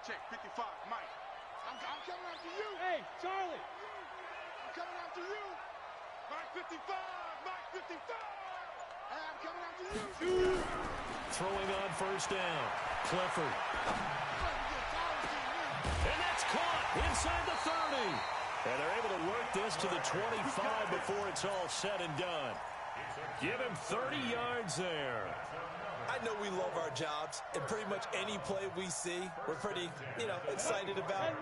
check, 55, Mike. I'm coming after you. Hey, Charlie. I'm coming after you. Mike 55, Mike 55. Hey, I'm coming after you. Throwing on first down. Clifford. And that's caught inside the 30. And they're able to work this to the 25 before it's all said and done. Give him 30 yards there. I know we love our jobs, and pretty much any play we see, we're pretty, excited about.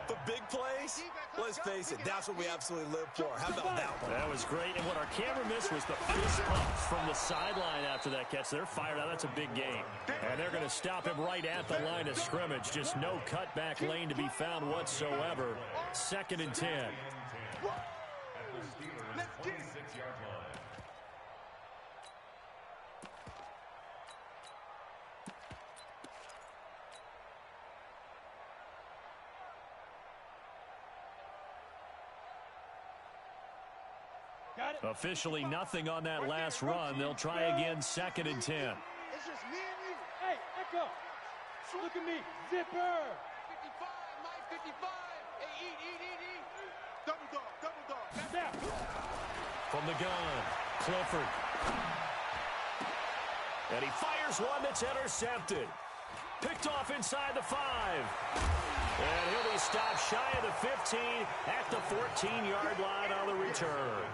But big plays, let's face it, that's what we absolutely live for. How about that one? That was great, and what our camera missed was the fist pumps from the sideline after that catch. They're fired out. That's a big game. And they're going to stop him right at the line of scrimmage. Just no cutback lane to be found whatsoever. 2nd and 10. Let's get it. Officially nothing on that last run. They'll try again, 2nd and 10. It's just me and you. Hey, Echo. Look at me. Zipper. 55, Mike 55. Hey, eat. Double dog. That's out. From the gun, Clifford. And he fires one that's intercepted. Picked off inside the 5. And he'll be stopped shy of the 15 at the 14-yard line on the return.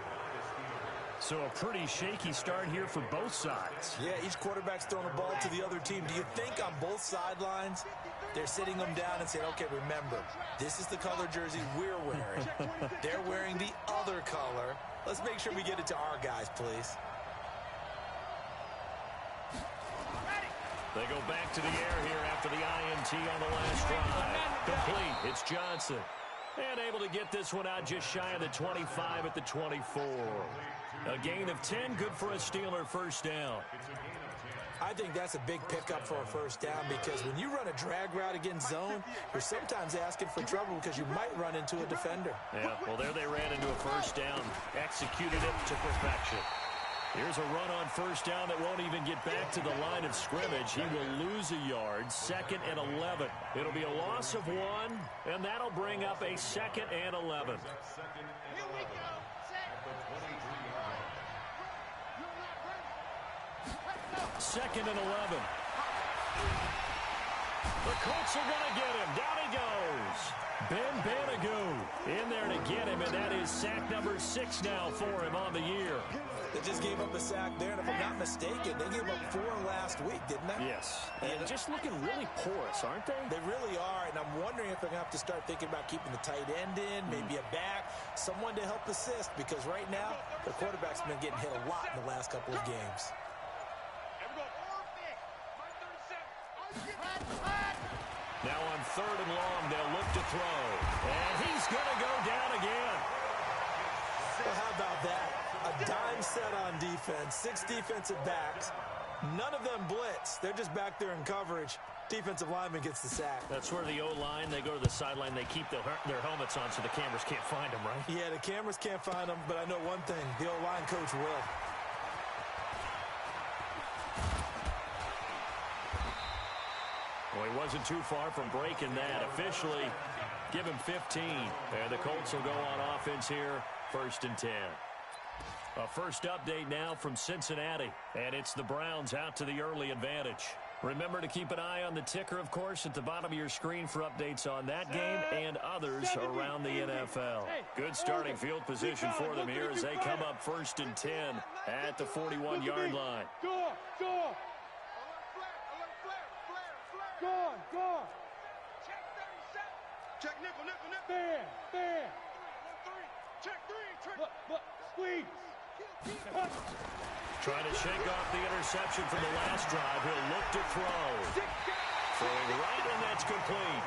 So a pretty shaky start here for both sides. Yeah, each quarterback's throwing the ball to the other team. Do you think on both sidelines they're sitting them down and saying, okay, remember, this is the color jersey we're wearing. They're wearing the other color. Let's make sure we get it to our guys, please. They go back to the air here after the INT on the last drive. Complete. It's Johnson. And able to get this one out just shy of the 25 at the 24. A gain of 10, good for a Steeler first down. I think that's a big pickup for a first down because when you run a drag route against zone, you're sometimes asking for trouble because you might run into a defender. Yeah, well, there they ran into a first down, executed it to perfection. Here's a run on first down that won't even get back to the line of scrimmage. He will lose a yard, 2nd and 11. It'll be a loss of 1, and that'll bring up a 2nd and 11. Here we go. Second and 11. The Colts are going to get him. Down he goes. Ben Banigou in there to get him, and that is sack number 6 now for him on the year. They just gave up a sack there, and if I'm not mistaken, they gave up 4 last week, didn't they? Yes. And just looking really porous, aren't they? They really are, and I'm wondering if they're going to have to start thinking about keeping the tight end in, maybe a back, someone to help assist, because right now, the quarterback's been getting hit a lot in the last couple of games. Now on 3rd and long, they'll look to throw. And he's going to go down again. Well, how about that? A dime set on defense, 6 defensive backs. None of them blitz. They're just back there in coverage. Defensive lineman gets the sack. That's where the O-line, they go to the sideline, they keep their helmets on so the cameras can't find them, right? Yeah, the cameras can't find them, but I know one thing. The O-line coach will. Well, he wasn't too far from breaking that. Officially, give him 15. And the Colts will go on offense here, 1st and 10. A first update now from Cincinnati. And it's the Browns out to the early advantage. Remember to keep an eye on the ticker, of course, at the bottom of your screen for updates on that game and others around the NFL. Good starting field position for them here as they come up 1st and 10 at the 41-yard line. Go on. Check nickel. Fan. Check 3. Look, squeeze. Trying to shake off the interception from the last drive. He'll look to throw. Throwing right, and that's complete.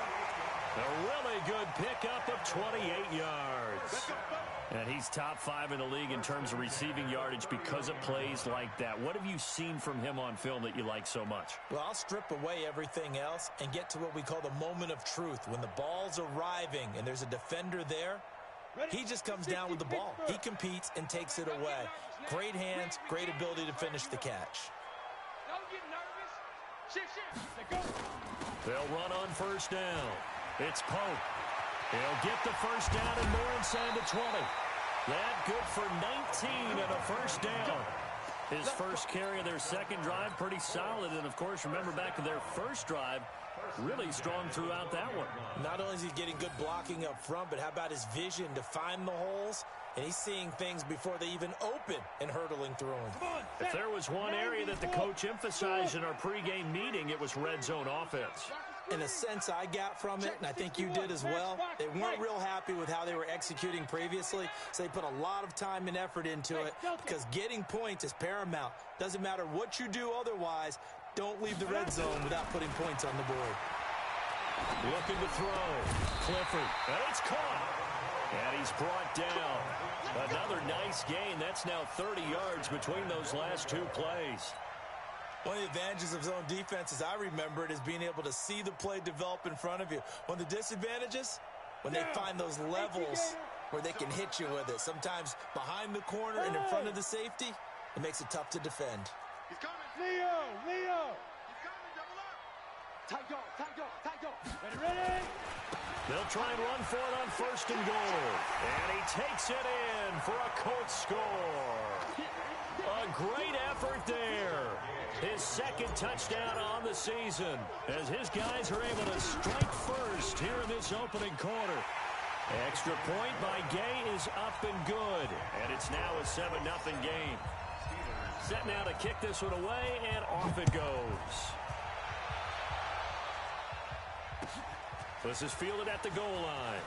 A really good pickup of 28 yards. And he's top 5 in the league in terms of receiving yardage because of plays like that. What have you seen from him on film that you like so much? Well, I'll strip away everything else and get to what we call the moment of truth. When the ball's arriving and there's a defender there, he just comes down with the ball. He competes and takes it away. Great hands, great ability to finish the catch. Don't get nervous. They'll run on first down. It's Pope. He'll get the first down and more inside the 20. That good for 19 and a first down. His first carry of their second drive, pretty solid. And, of course, remember back to their first drive, really strong throughout that one. Not only is he getting good blocking up front, but how about his vision to find the holes? And he's seeing things before they even open and hurtling through them. If there was one area that the coach emphasized in our pregame meeting, it was red zone offense. In a sense I got from it, and I think you did as well, they weren't real happy with how they were executing previously, so they put a lot of time and effort into it because getting points is paramount. Doesn't matter what you do otherwise, don't leave the red zone without putting points on the board. Looking to throw. Clifford. And it's caught. And he's brought down. Another nice gain. That's now 30 yards between those last two plays. One of the advantages of zone defense, as I remember it, is being able to see the play develop in front of you. One of the disadvantages, when they find those levels where they can hit you with it. Sometimes behind the corner and in front of the safety, it makes it tough to defend. He's coming. Leo! He's coming. Double up. Tight go. Ready? They'll try and run for it on first and goal. And he takes it in for a Colts score. A great effort there. His second touchdown on the season as his guys are able to strike first here in this opening quarter. Extra point by Gay is up and good. And it's now a 7-0 game. Set now to kick this one away, and off it goes. This is fielded at the goal line.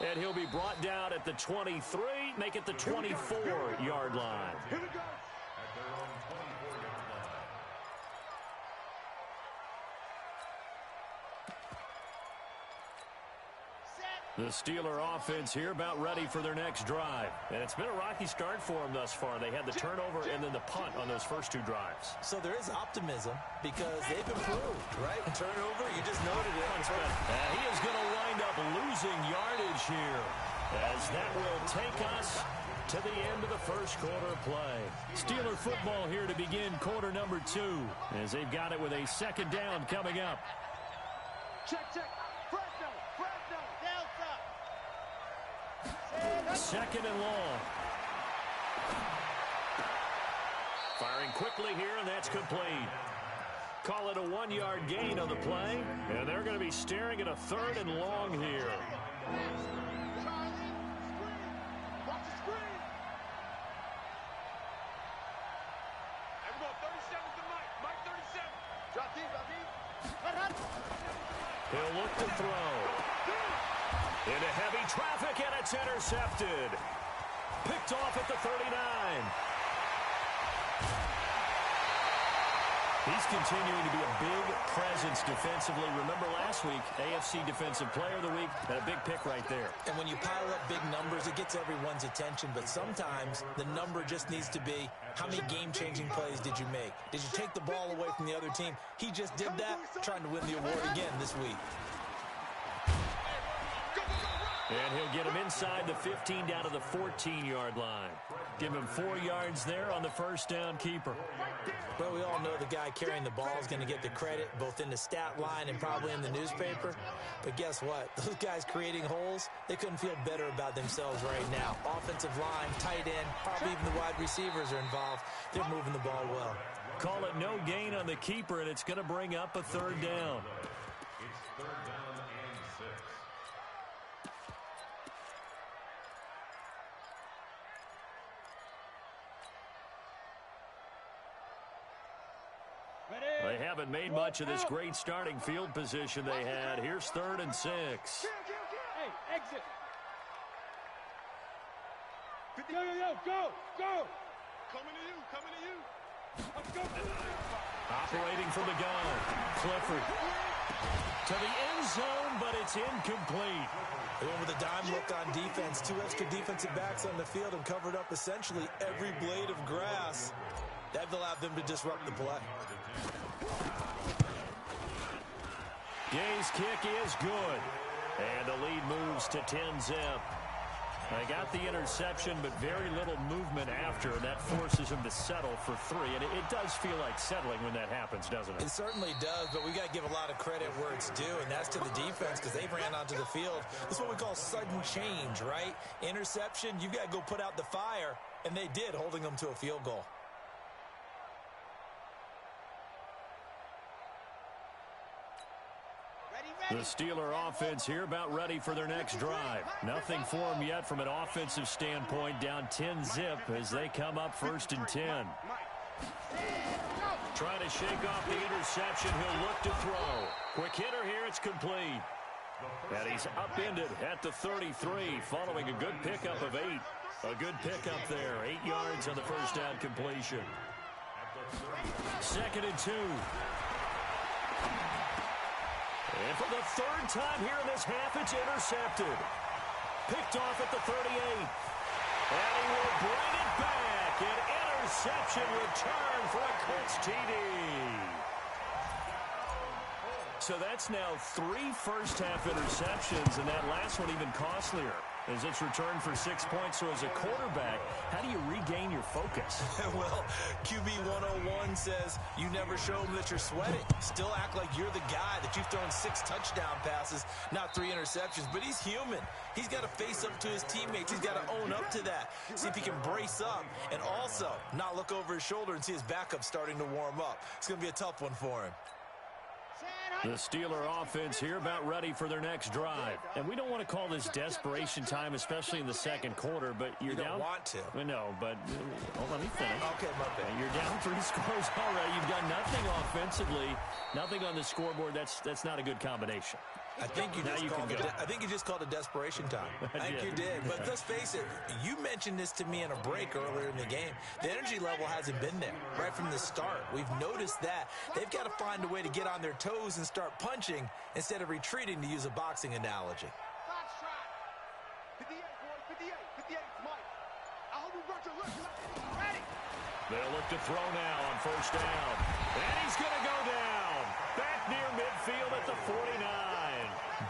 And he'll be brought down at the 23, make it the 24-yard line. Here we go. The Steeler offense here about ready for their next drive. And it's been a rocky start for them thus far. They had the turnover and then the punt on those first two drives. So there is optimism because they've improved, right? Turnover, you just noted it. He is going to wind up losing yardage here as that will take us to the end of the first quarter of play. Steeler football here to begin quarter number 2 as they've got it with a second down coming up. Check. Fresno. Delta. Second and long. Firing quickly here, and that's complete. Call it a 1-yard gain on the play, and they're going to be staring at a third and long here. Charlie, screen. Watch the screen. There we go. 37 to Mike. Mike 37. Drop deep. He'll look to throw. Into heavy traffic, and it's intercepted. Picked off at the 39. He's continuing to be a big presence defensively. Remember last week, AFC Defensive Player of the Week, and a big pick right there. And when you pile up big numbers, it gets everyone's attention. But sometimes the number just needs to be, how many game-changing plays did you make? Did you take the ball away from the other team? He just did that, trying to win the award again this week. And he'll get him inside the 15 down to the 14-yard line. Give him 4 yards there on the first down keeper. Well, we all know the guy carrying the ball is going to get the credit both in the stat line and probably in the newspaper. But guess what? Those guys creating holes, they couldn't feel better about themselves right now. Offensive line, tight end, probably even the wide receivers are involved. They're moving the ball well. Call it no gain on the keeper, and it's going to bring up a third down. It's third down and 6. They haven't made much of this great starting field position they had. Here's 3rd and 6. Hey, exit. Go. Coming to you. Let's go. Operating from the gun. Clifford. To the end zone, but it's incomplete. They went with a dime look on defense. 2 extra defensive backs on the field and covered up essentially every blade of grass. That allowed them to disrupt the play. Gay's kick is good. And the lead moves to 10-zip. They got the interception, but very little movement after, and that forces him to settle for 3. And it does feel like settling when that happens, doesn't it? It certainly does, but we got to give a lot of credit where it's due, and that's to the defense because they ran onto the field. This is what we call sudden change, right? Interception, you've got to go put out the fire, and they did, holding them to a field goal. The Steeler offense here about ready for their next drive. Nothing for them yet from an offensive standpoint. Down 10-zip as they come up 1st and 10. Trying to shake off the interception. He'll look to throw. Quick hitter here. It's complete. And he's upended at the 33 following a good pickup of 8. A good pickup there. 8 yards on the first down completion. 2nd and 2. And for the 3rd time here in this half, it's intercepted. Picked off at the 38. And he will bring it back. An interception return for a Colts TD. So that's now 3 first-half interceptions, and that last one even costlier as it's returned for 6 points. So as a quarterback, how do you regain your focus? Well, QB 101 says you never show them that you're sweating. Still act like you're the guy that you've thrown 6 touchdown passes, not 3 interceptions. But he's human. He's got to face up to his teammates. He's got to own up to that. See if he can brace up and also not look over his shoulder and see his backup starting to warm up. It's going to be a tough one for him. The Steeler offense here about ready for their next drive. And we don't want to call this desperation time, especially in the second quarter, but you're down. You don't want to. No, but let me finish. Okay, my bad. You're down 3 scores already. You've done nothing offensively, nothing on the scoreboard. That's not a good combination. I think you just called it desperation time. I think you did. But let's face it, you mentioned this to me in a break earlier in the game. The energy level hasn't been there right from the start. We've noticed that. They've got to find a way to get on their toes and start punching instead of retreating, to use a boxing analogy. Fox try. 58, boy. 58. 58, Mike. I hope you brought your lips. Ready. They'll look to throw now on first down. And he's going to go down. Back near midfield at the 49.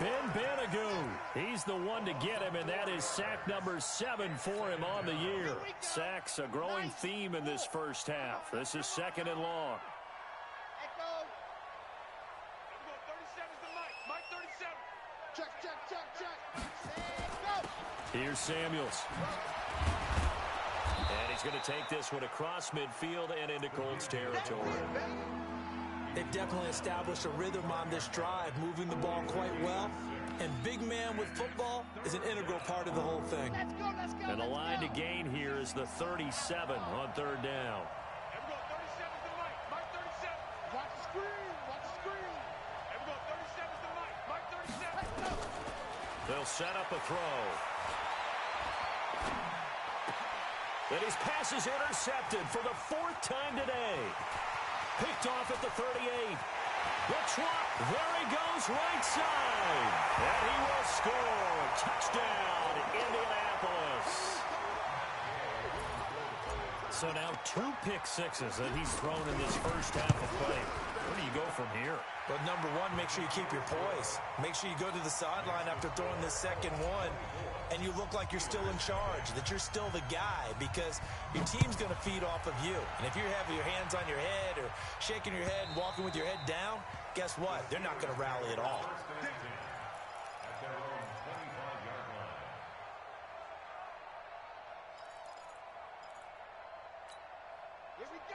Ben Banagoo, he's the one to get him, and that is sack number 7 for him on the year. Sacks a growing theme in this first half. This is 2nd and long. Echo. 37's the Mike. Mike 37. Check, check, check, check. Go. Here's Samuels. And he's going to take this one across midfield and into Colts territory. They've definitely established a rhythm on this drive, moving the ball quite well. And big man with football is an integral part of the whole thing. Let's go, let's go. And the line to gain here is the 37 on 3rd down. Here we go, 37's the Mike. Mike 37. Watch the screen. Watch the screen. Here we go, 37's the Mike. Mike 37. Let's go. They'll set up a throw. And his pass is intercepted for the 4th time today. Picked off at the 38. The trot. There he goes, right side. And he will score. Touchdown, Indianapolis. So now 2 pick sixes that he's thrown in this first half of play. Where do you go from here? But number one, make sure you keep your poise. Make sure you go to the sideline after throwing this second one, and you look like you're still in charge, that you're still the guy, because your team's going to feed off of you. And if you're having your hands on your head or shaking your head and walking with your head down, guess what? They're not going to rally at all.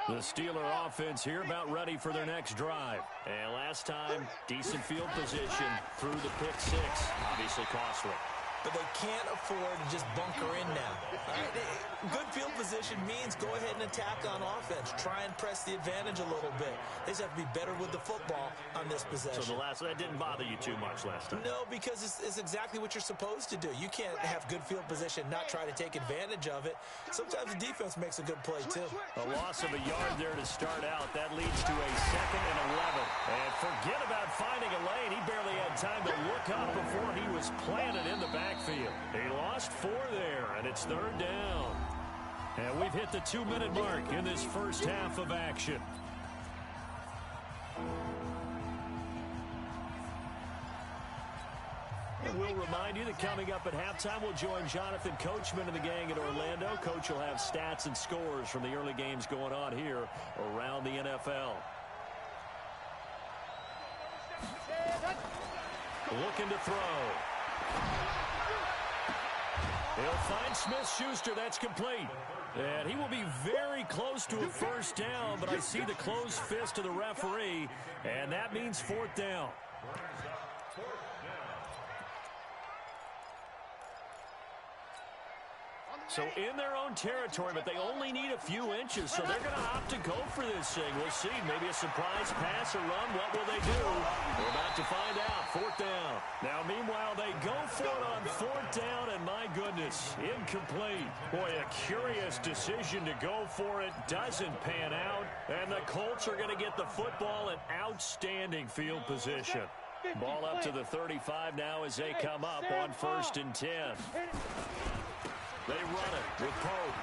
The Steeler offense here about ready for their next drive. And last time, decent field position through the pick 6. Obviously costly. But they can't afford to just bunker in now. Right? Good field position means go ahead and attack on offense. Try and press the advantage a little bit. They just have to be better with the football on this possession. So that didn't bother you too much last time? No, because it's exactly what you're supposed to do. You can't have good field position, not try to take advantage of it. Sometimes the defense makes a good play, too. A loss of a yard there to start out. That leads to a 2nd and 11. And forget about finding a lane. He barely had time to look up before he was planted in the backfield. He lost 4 there, and it's 3rd down. And we've hit the 2-minute mark in this first half of action. And we'll remind you that coming up at halftime, we'll join Jonathan Coachman and the gang in Orlando. Coach will have stats and scores from the early games going on here around the NFL. Looking to throw. He'll find Smith-Schuster. That's complete. And he will be very close to a first down, but I see the closed fist of the referee, and that means fourth down. So in their own territory, but they only need a few inches, so they're going to opt to go for this thing. We'll see. Maybe a surprise pass or run. What will they do? We're about to find out. Fourth down. Now, meanwhile, they go for it on fourth down, and my goodness, incomplete. Boy, a curious decision to go for it. Doesn't pan out, and the Colts are going to get the football in outstanding field position. Ball up to the 35 now as they come up on 1st and 10. They run it with Pope.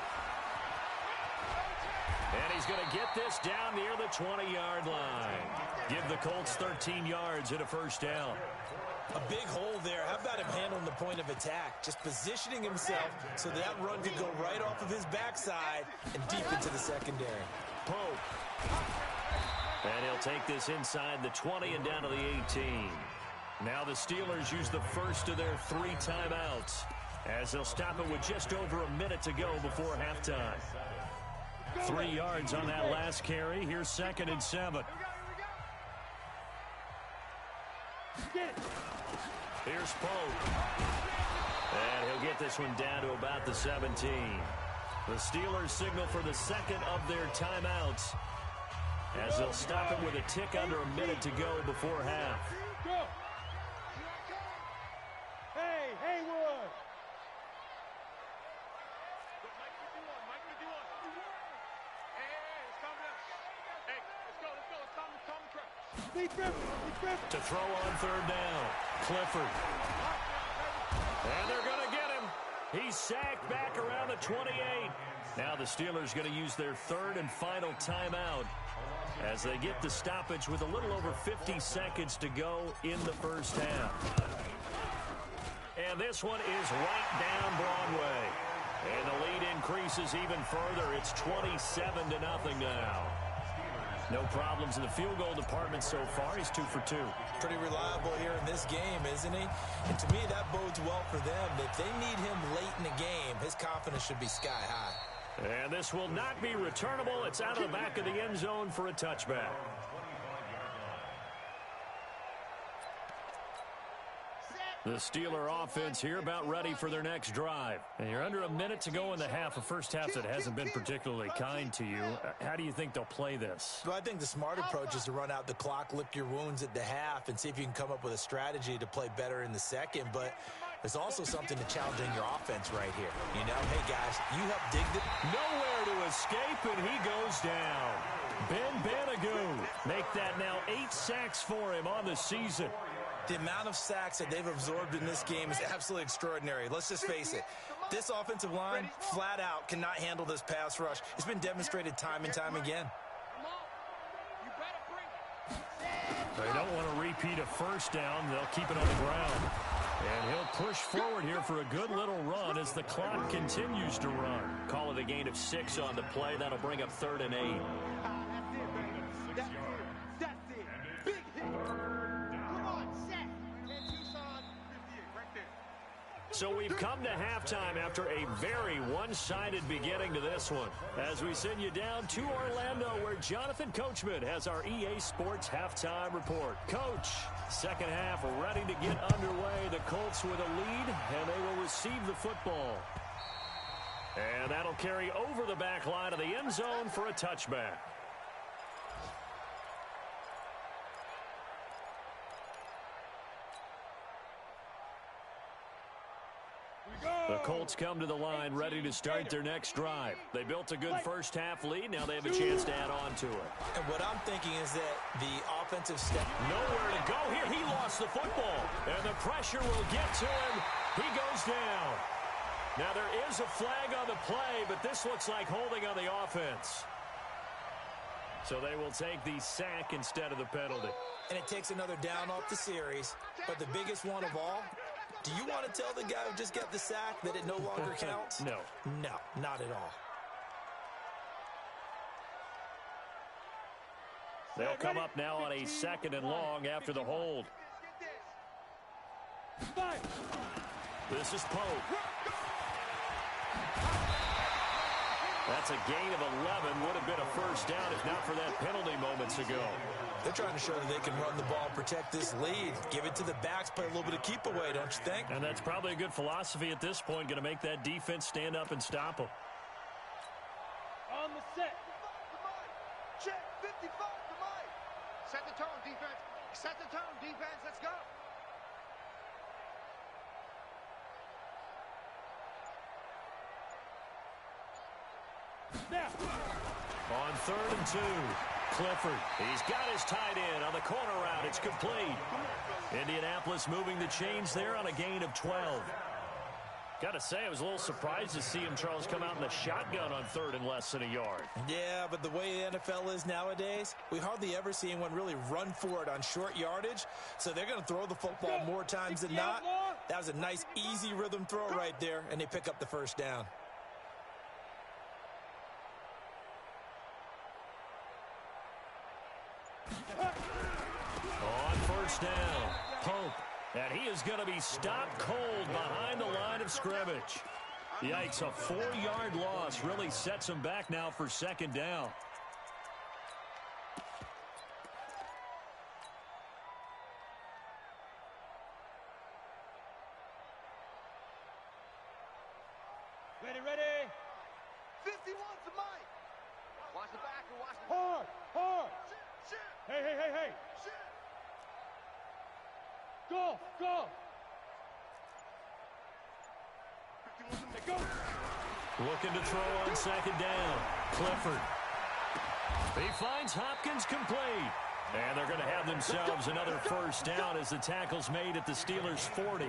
And he's going to get this down near the 20-yard line. Give the Colts 13 yards and a first down. A big hole there. How about him handling the point of attack? Just positioning himself so that run could go right off of his backside and deep into the secondary. Pope. And he'll take this inside the 20 and down to the 18. Now the Steelers use the first of their 3 timeouts, as they'll stop it with just over a minute to go before halftime. 3 yards on that last carry. Here's 2nd and 7. Here's Pope. And he'll get this one down to about the 17. The Steelers signal for the second of their timeouts, as they'll stop it with a tick under a minute to go before half. Hey, Haywood! To throw on 3rd down. Clifford. And they're going to get him. He's sacked back around the 28. Now the Steelers going to use their 3rd and final timeout, as they get the stoppage with a little over 50 seconds to go in the first half. And this one is right down Broadway. And the lead increases even further. It's 27-0 now. No problems in the field goal department so far. He's 2 for 2. Pretty reliable here in this game, isn't he? And to me, that bodes well for them. If they need him late in the game, his confidence should be sky high. And this will not be returnable. It's out of the back of the end zone for a touchback. The Steeler offense here about ready for their next drive. And you're under a minute to go in the half, a first half that hasn't been particularly kind to you. How do you think they'll play this? Well, I think the smart approach is to run out the clock, lick your wounds at the half, and see if you can come up with a strategy to play better in the second. But there's also something to challenging your offense right here. You know, hey, guys, you help dig the... Nowhere to escape, and he goes down. Ben Banagoo make that now 8 sacks for him on the season. The amount of sacks that they've absorbed in this game is absolutely extraordinary. Let's just face it. This offensive line, flat out, cannot handle this pass rush. It's been demonstrated time and time again. They don't want to repeat a first down. They'll keep it on the ground. And he'll push forward here for a good little run as the clock continues to run. Call it a gain of 6 on the play. That'll bring up 3rd and 8. So we've come to halftime after a very one-sided beginning to this one, as we send you down to Orlando, where Jonathan Coachman has our EA Sports halftime report. Coach, second half ready to get underway. The Colts with a lead, and they will receive the football. And that'll carry over the back line of the end zone for a touchback. The Colts come to the line ready to start their next drive. They built a good first half lead. Now they have a chance to add on to it. And what I'm thinking is that the offensive step... Nowhere to go here. He lost the football. And the pressure will get to him. He goes down. Now there is a flag on the play, but this looks like holding on the offense. So they will take the sack instead of the penalty. And it takes another down off the series. But the biggest one of all, Do you want to tell the guy who just got the sack that it no longer counts? No. No, not at all. They'll come up now on a 2nd and long after the hold. This is Pope. That's a gain of 11. Would have been a first down if not for that penalty moments ago. They're trying to show that they can run the ball, protect this lead. Give it to the backs, play a little bit of keep away, don't you think? And that's probably a good philosophy at this point, going to make that defense stand up and stop them. On the set. Check 55 to Mike. Set the tone, defense. Set the tone, defense. Let's go. Snap. On 3rd and 2, Clifford. He's got his tight end on the corner route. It's complete. Indianapolis moving the chains there on a gain of 12. Got to say, I was a little surprised to see him, Charles, come out in the shotgun on 3rd and less than a yard. Yeah, but the way the NFL is nowadays, we hardly ever see anyone really run for it on short yardage. So they're going to throw the football more times than not. That was a nice, easy rhythm throw right there, and they pick up the first down. On 1st down, Pope. And he is going to be stopped cold behind the line of scrimmage. Yikes, a 4-yard loss really sets him back now for 2nd down. Ready, ready. 51 to Mike. Watch the back and watch the Hard, hard. shit. Hey, hey, hey, hey. Shit. Go, go. 51 to Hey, go. Looking to throw on 2nd down. Clifford. He finds Hopkins complete. And they're going to have themselves another first down as the tackle's made at the Steelers' 40.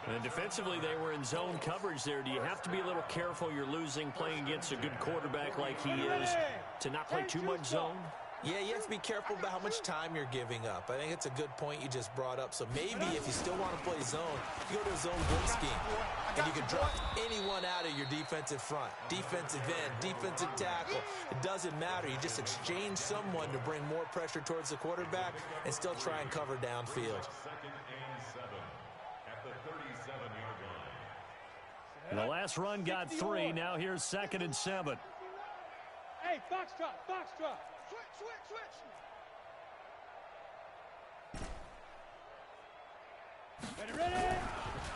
And defensively, they were in zone coverage there. Do you have to be a little careful? You're losing playing against a good quarterback like he is to not play too much zone? Yeah, you have to be careful about how much time you're giving up. I think it's a good point you just brought up. So maybe if you still want to play zone, you go to a zone blitz scheme. And you can drop anyone out of your defensive front. Defensive end, defensive tackle. It doesn't matter. You just exchange someone to bring more pressure towards the quarterback and still try and cover downfield. 2nd and 7 at the 37-yard line. And the last run got 3. Now here's 2nd and 7. Hey, foxtrot, foxtrot. switch. Ready, ready.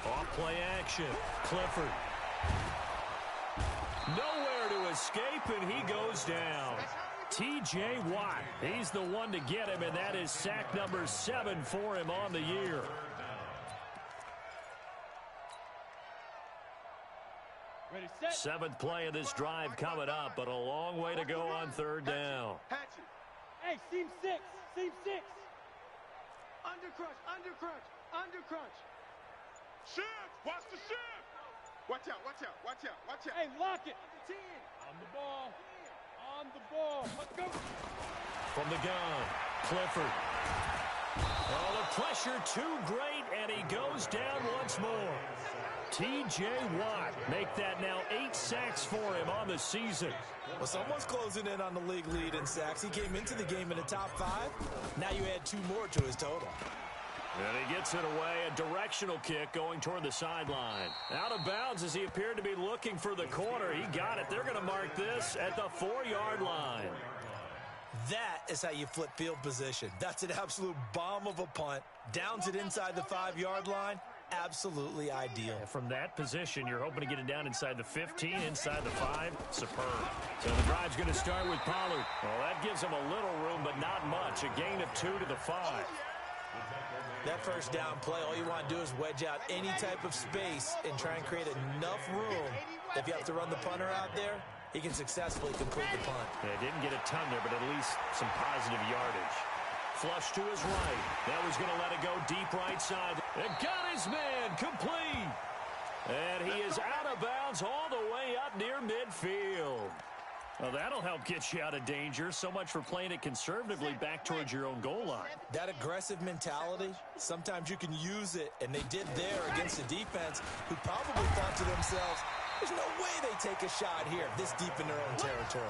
Off play action. Clifford. Nowhere to escape, and he goes down. T.J. Watt. He's the one to get him, and that is sack number 7 for him on the year. Ready, set. 7th play of this drive coming up, but a long way to go on 3rd down. Hatchet. Hey, seam 6, seam 6. Undercrunch. Shift. Watch the shift. Watch out. Hey, lock it. 10. On the ball. Let's go. From the gun, Clifford. Oh, the pressure too great, and he goes down once more. T.J. Watt make that now 8 sacks for him on the season. Well, someone's closing in on the league lead in sacks. He came into the game in the top 5. Now you add 2 more to his total. And he gets it away, a directional kick going toward the sideline. Out of bounds as he appeared to be looking for the corner. He got it. They're going to mark this at the 4-yard line. That is how you flip field position. That's an absolute bomb of a punt. Downs it inside the 5-yard line. Absolutely ideal. From that position, you're hoping to get it down inside the 15, inside the 5. Superb. So the drive's going to start with Pollard. Well, that gives him a little room, but not much. A gain of 2 to the 5. That first down play, all you want to do is wedge out any type of space and try and create enough room. If you have to run the punter out there, he can successfully complete the punt. Yeah, didn't get a ton there, but at least some positive yardage. Flush to his right. That was going to let it go deep right side. And got his man complete. And he is out of bounds all the way up near midfield. Well, that'll help get you out of danger. So much for playing it conservatively back towards your own goal line. That aggressive mentality, sometimes you can use it, and they did there against a defense who probably thought to themselves, there's no way they take a shot here this deep in their own territory.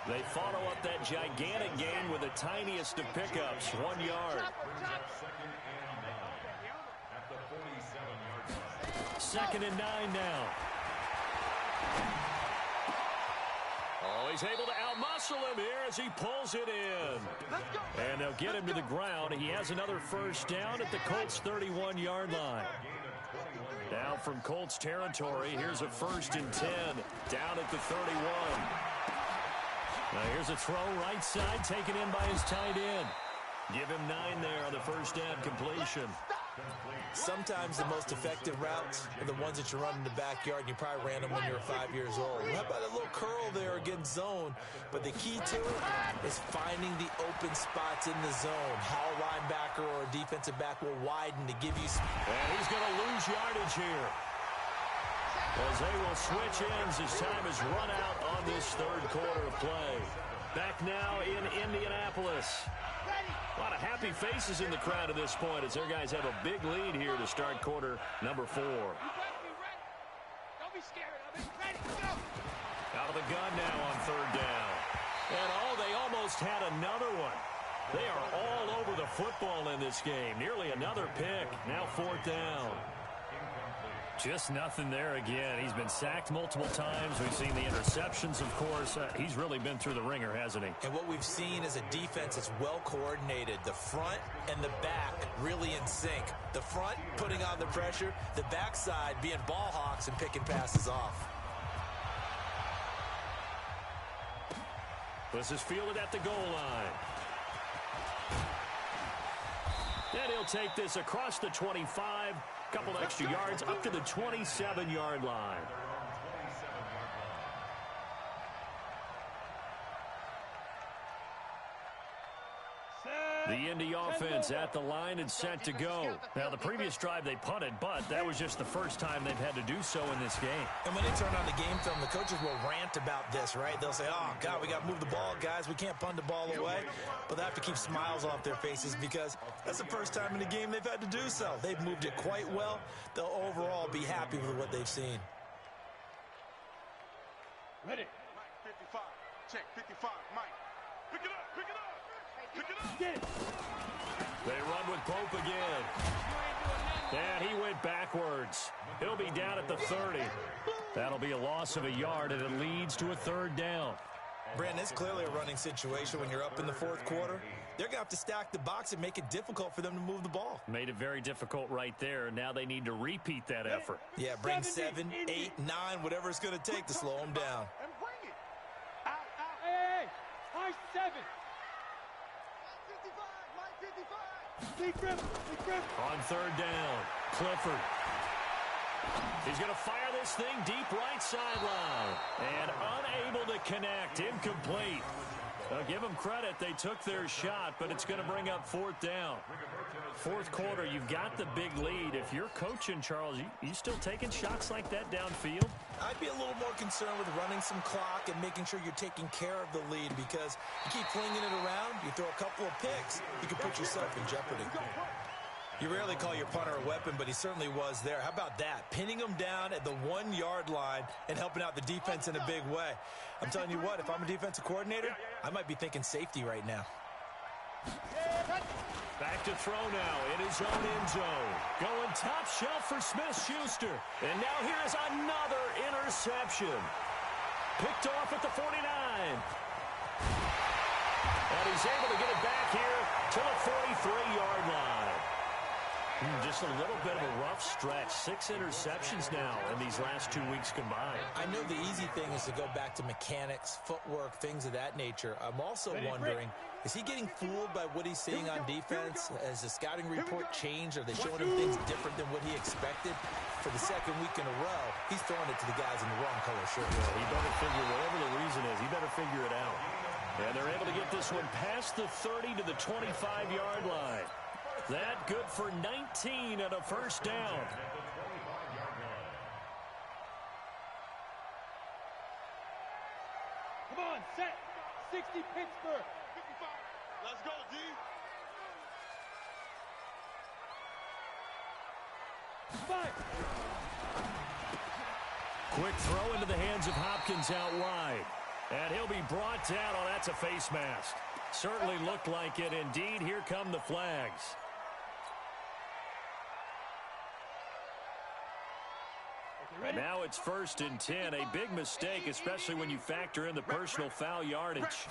They follow up that gigantic gain with the tiniest of pickups, 1 yard. Second and 9 now. Oh, he's able to outmuscle him here as he pulls it in. And they'll get him to the ground. He has another first down at the Colts' 31-yard line. Now from Colts territory, here's a 1st and 10 down at the 31. Now here's a throw right side taken in by his tight end. Give him 9 there on the first down completion. Sometimes the most effective routes are the ones that you run in the backyard, and you probably ran them when you were 5 years old. How about a little curl there against zone? But the key to it is finding the open spots in the zone. How a linebacker or a defensive back will widen to give you... And he's going to lose yardage here, as they will switch ends as time is run out on this third quarter of play. Back now in Indianapolis. A lot of happy faces in the crowd at this point as their guys have a big lead here to start quarter number 4. Don't be scared of it. Ready, go. Out of the gun now on third down. And they almost had another one. They are all over the football in this game. Nearly another pick. Now 4th down. Just nothing there again. He's been sacked multiple times. We've seen the interceptions, of course. He's really been through the ringer, hasn't he? And what we've seen is a defense that's well coordinated. The front and the back really in sync. The front putting on the pressure. The backside being ball hawks and picking passes off. This is fielded at the goal line. And he'll take this across the 25. Couple extra yards up to the 27-yard line. The Indy offense at the line and set to go. Now, the previous drive they punted, but that was just the first time they've had to do so in this game. And when they turn on the game film, the coaches will rant about this, right? They'll say, oh, God, we got to move the ball, guys. We can't punt the ball away. But they have to keep smiles off their faces because that's the first time in the game they've had to do so. They've moved it quite well. They'll overall be happy with what they've seen. Ready. Mike 55. Check 55. Mike. Pick it up. Pick it up. Pick it up. Get it. They run with Pope again. And he went backwards. He'll be down at the 30. That'll be a loss of a yard, and it leads to a 3rd down. Brandon, it's clearly a running situation when you're up in the 4th quarter. They're going to have to stack the box and make it difficult for them to move the ball. Made it very difficult right there. Now they need to repeat that effort. Yeah, bring 7, 8, 9, whatever it's going to take to slow them down. And bring it. Out, out. Hey, high 7. 55. Mike 55. Big grip. Big grip. On 3rd down, Clifford. He's going to fire this thing deep right sideline. And unable to connect. Incomplete. Give them credit. They took their shot, but it's going to bring up 4th down. 4th quarter, you've got the big lead. If you're coaching, Charles, you still taking shots like that downfield? I'd be a little more concerned with running some clock and making sure you're taking care of the lead because you keep flinging it around, you throw a couple of picks, you can put yourself in jeopardy. You rarely call your punter a weapon, but he certainly was there. How about that? Pinning him down at the 1-yard line and helping out the defense in a big way. I'm telling you what, if I'm a defensive coordinator, I might be thinking safety right now. Back to throw now in his own end zone. Going top shelf for Smith-Schuster. And now here is another interception. Picked off at the 49. And he's able to get it back here to the 43-yard line. Just a little bit of a rough stretch. 6 interceptions now in these last 2 weeks combined. I know the easy thing is to go back to mechanics, footwork, things of that nature. I'm also wondering, is he getting fooled by what he's seeing on defense? Has the scouting report changed? Are they showing him things different than what he expected? For the 2nd week in a row, he's throwing it to the guys in the wrong color shirt. He better figure, whatever the reason is, he better figure it out. And they're able to get this one past the 30 to the 25-yard line. That good for 19 and a first down. Come on. 50, Pittsburgh. 55. Let's go, D. Fight. Quick throw into the hands of Hopkins out wide. And he'll be brought down. Oh, that's a face mask. Certainly looked like it. Indeed, here come the flags. And now it's 1st and 10. A big mistake, especially when you factor in the personal foul yardage.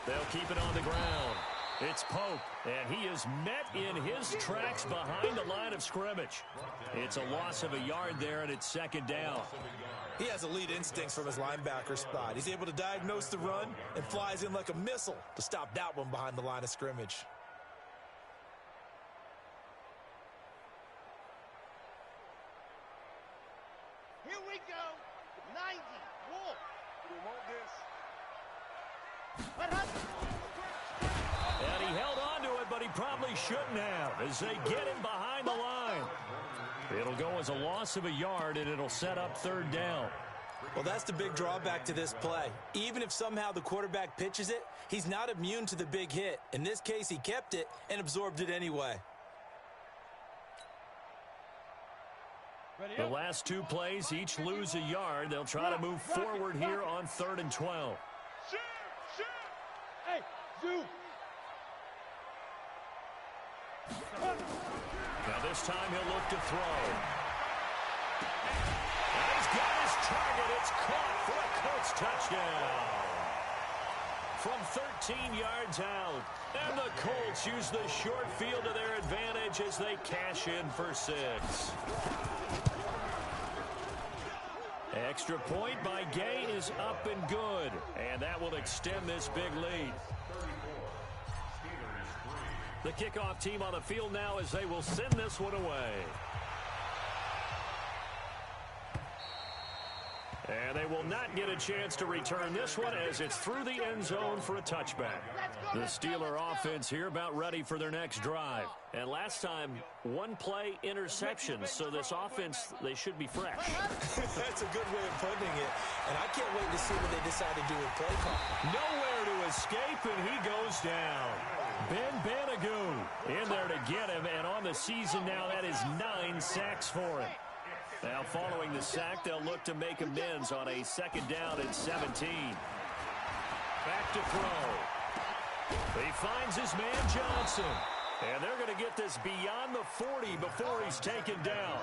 They'll keep it on the ground. It's Pope, and he is met in his tracks behind the line of scrimmage. It's a loss of a yard there, and it's 2nd down. He has elite instincts from his linebacker spot. He's able to diagnose the run and flies in like a missile to stop that one behind the line of scrimmage. Here we go. 90. Wolf. We want this. And he held on to it, but he probably shouldn't have as they get him behind the line. It'll go as a loss of a yard, and it'll set up 3rd down. Well, that's the big drawback to this play. Even if somehow the quarterback pitches it, he's not immune to the big hit. In this case, he kept it and absorbed it anyway. The last 2 plays each lose a yard. They'll try to move forward here on 3rd and 12. Hey, Zoo. Now this time he'll look to throw. And he's got his target. It's caught for a Colts touchdown. From 13 yards out. And the Colts use the short field to their advantage as they cash in for 6. Extra point by Gay is up and good. And that will extend this big lead. The kickoff team on the field now as they will send this one away. And they will not get a chance to return this one as it's through the end zone for a touchback. The Steeler offense here about ready for their next drive. And last time, 1-play interception, so this offense, they should be fresh. That's a good way of putting it. And I can't wait to see what they decide to do with play call. Nowhere to escape, and he goes down. Ben Banagoo in there to get him, and on the season now, that is 9 sacks for him. Now, following the sack, they'll look to make amends on a 2nd down and 17. Back to throw. He finds his man Johnson. And they're going to get this beyond the 40 before he's taken down.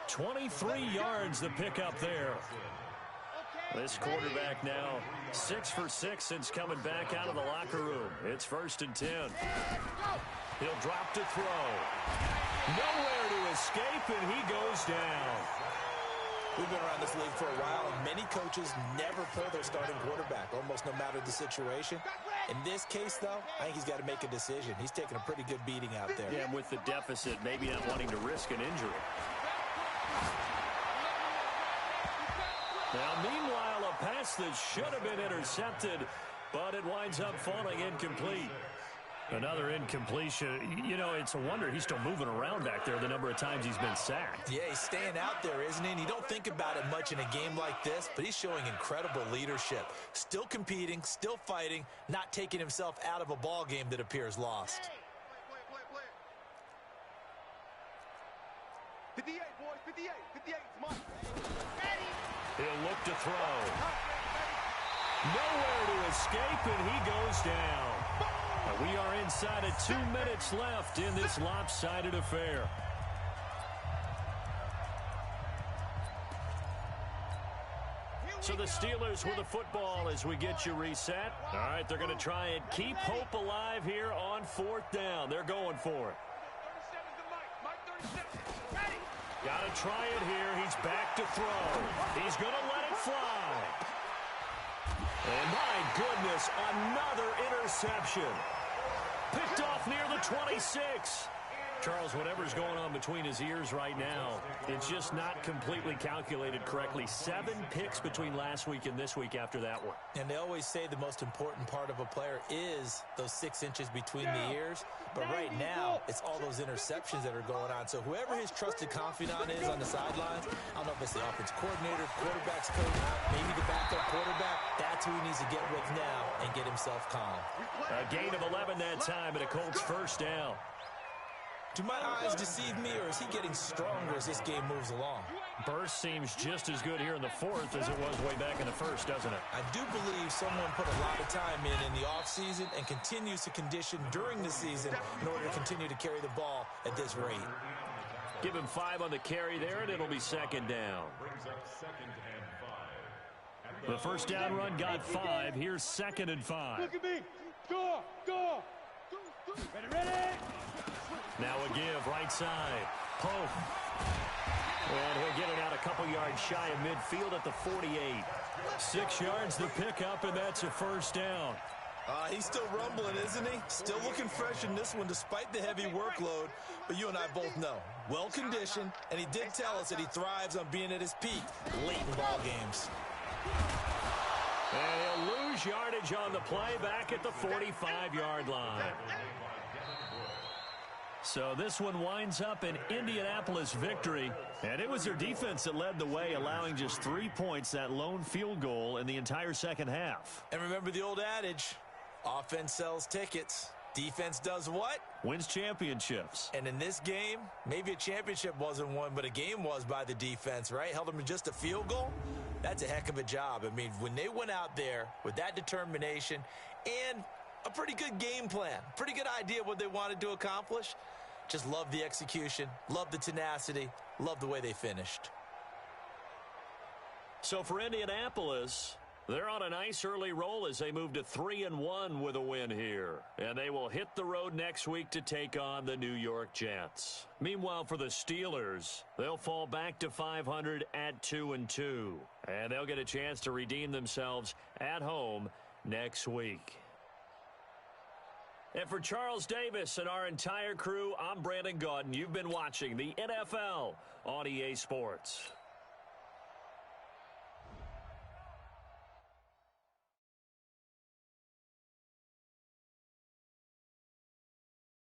23 yards the pickup there. This quarterback now 6 for 6 since coming back out of the locker room. It's 1st and 10. He'll drop to throw. Nowhere to escape, and he goes down. We've been around this league for a while, and many coaches never pull their starting quarterback, almost no matter the situation. In this case, though, I think he's got to make a decision. He's taking a pretty good beating out there. Yeah, and with the deficit, maybe not wanting to risk an injury. Now, meanwhile, a pass that should have been intercepted, but it winds up falling incomplete. Another incompletion. You know, it's a wonder he's still moving around back there the number of times he's been sacked. Yeah, he's staying out there, isn't he? And you don't think about it much in a game like this, but he's showing incredible leadership. Still competing, still fighting, not taking himself out of a ball game that appears lost. Play. 58, boys, 58. 58, it's mine. He'll look to throw. Nowhere to escape, and he goes down. We are inside of 2 minutes left in this lopsided affair. So the Steelers with the football as we get you reset. All right, they're going to try and keep hope alive here on 4th down. They're going for it. Got to try it here. He's back to throw. He's going to let it fly. And my goodness, another interception. Picked off near the 26. Charles, whatever's going on between his ears right now, it's just not completely calculated correctly. 7 picks between last week and this week after that one. And they always say the most important part of a player is those 6 inches between the ears. But right now, it's all those interceptions that are going on. So whoever his trusted confidant is on the sidelines, I don't know if it's the offense coordinator, quarterback's coach, maybe the backup quarterback, that's who he needs to get with now and get himself calm. A gain of 11 that time and a Colts first down. Do my eyes deceive me, or is he getting stronger as this game moves along? Burst seems just as good here in the fourth as it was way back in the first, doesn't it? I do believe someone put a lot of time in the offseason and continues to condition during the season in order to continue to carry the ball at this rate. Give him 5 on the carry there, and it'll be second down. The first down run got 5. Here's 2nd and 5. Look at me. Go. Ready. Now a give, right side. Pope. And he'll get it out a couple yards shy of midfield at the 48. 6 yards the pickup, and that's a first down. He's still rumbling, isn't he? Still looking fresh in this one despite the heavy workload. But you and I both know, well-conditioned, and he did tell us that he thrives on being at his peak late in ball games. And he'll lose yardage on the play back at the 45-yard line. So this one winds up an Indianapolis victory. And it was their defense that led the way, allowing just 3 points, that lone field goal in the entire second half. And remember the old adage, offense sells tickets. Defense does what? Wins championships. And in this game, maybe a championship wasn't won, but a game was by the defense, right? Held them to just a field goal. That's a heck of a job. I mean, when they went out there with that determination and a pretty good game plan, pretty good idea what they wanted to accomplish, just love the execution, love the tenacity, love the way they finished. So for Indianapolis, they're on a nice early roll as they move to 3-1 with a win here. And they will hit the road next week to take on the New York Jets. Meanwhile, for the Steelers, they'll fall back to 500 at 2-2. And they'll get a chance to redeem themselves at home next week. And for Charles Davis and our entire crew, I'm Brandon Gaudin. You've been watching the NFL on EA Sports.